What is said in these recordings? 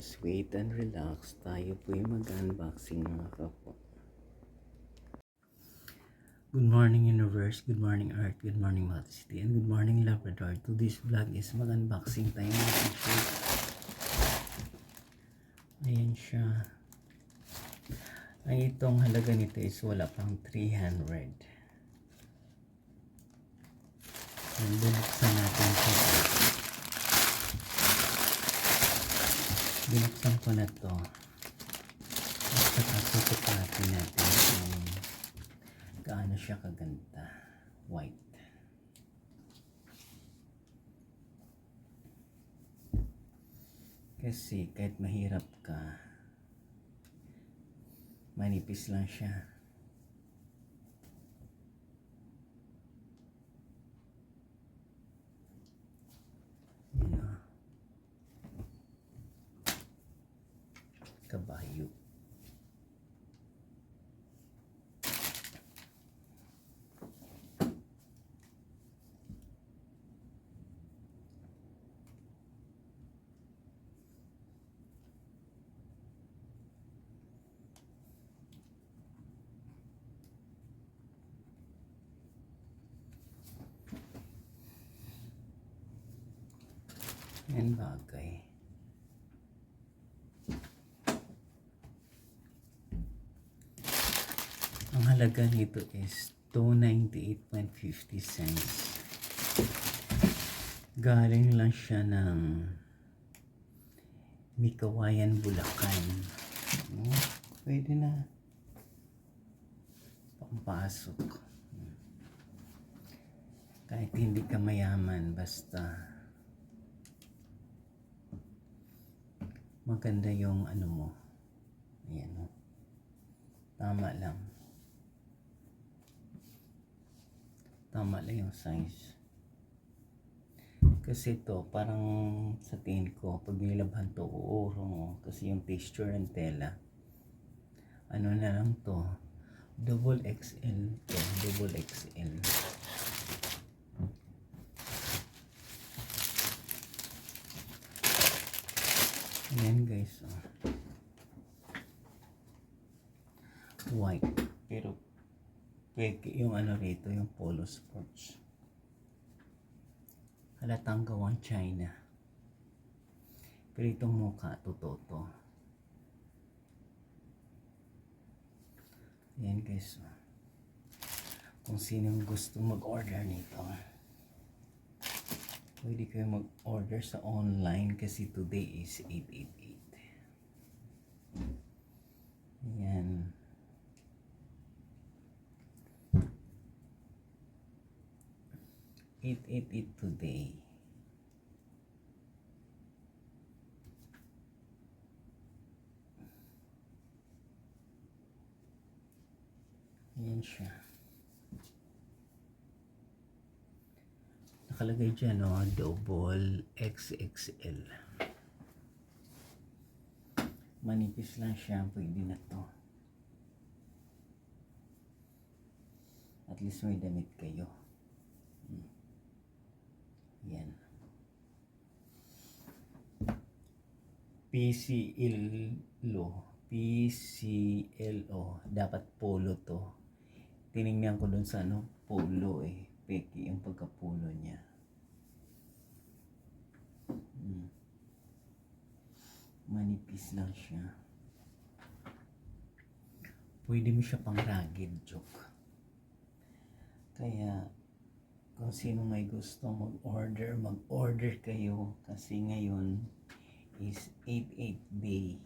Just wait and relax. Tayo po'y mag-unboxing mga kapo. Good morning universe, good morning earth, good morning Mother City, and good morning Labrador. Today's vlog is mag-unboxing tayo ng t-shirt. Ayan siya. Ay, itong halaga nito is wala pang 300. And binuksan natin ito. Binuksan ko na to. At saka susukatin natin kung gaano siya kaganda. White. Kasi kahit mahirap ka, manipis lang siya. Yun o. Kabayo. Yan bagay. Ang halaga nito is $298.50. Galing lang siya ng Mikawayan, Bulacan. Pwede na pampasok. Kahit hindi ka mayaman, basta maganda yung ano mo. Ayan o. Tama lang. Tama lang yung size. Kasi to parang sa tingin ko, pag nilabhan to, uurong. Kasi yung texture ng tela, ano na lang to, double XL to, double XL. Ayan guys, oh. White, pero peke yung ano rito, yung Polo Sports. Halatang gawang China. Pero itong mukha, totoo to. Ayan guys, oh. Kung sinong gusto mag-order nito, pwede kayo mag-order sa online kasi today is 888. Ayan. $888 today. Ayan siya. Nakalagay dyan, no? Double XXL. Manipis lang siya. Pwede na to. At least may damit kayo. Yan. PCLO. Dapat polo to. Tinignan ko dun sa ano, polo eh. Peki yung pagka-polo niya. Manipis lang siya. Pwede mo siya pang rugged, joke. Kaya kung sino may gusto mag-order kayo kasi ngayon is 88 day.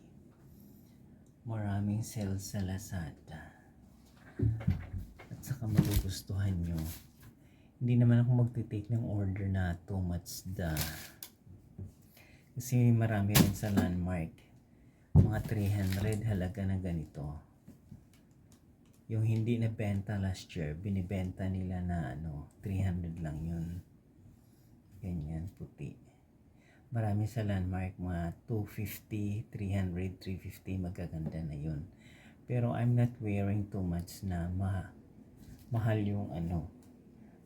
Maraming sales sa Lazada. At saka magugustuhan nyo. Hindi naman ako magtitake ng order na too much kasi marami rin sa Landmark. Mga 300 halaga na ganito. Yung hindi na benta last year, binibenta nila na 300 lang yun. Ganyan, puti. Marami sa Landmark, mga 250, 300, 350, magaganda na yun. Pero I'm not wearing too much na mahal yung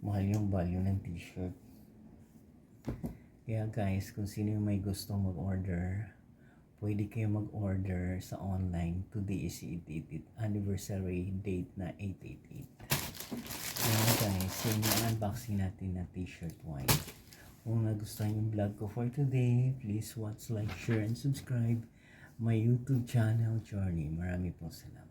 mahal yung value ng t-shirt. Kaya guys, kung sino yung may gustong mag-order, pwede kayo mag-order sa online. Today is 888 anniversary date na 888. Ayan guys, yun yung unboxing natin na t-shirt white. Kung nagustuhan yung vlog ko for today, please watch, like, share, and subscribe my YouTube channel, Journey. Marami po salamat.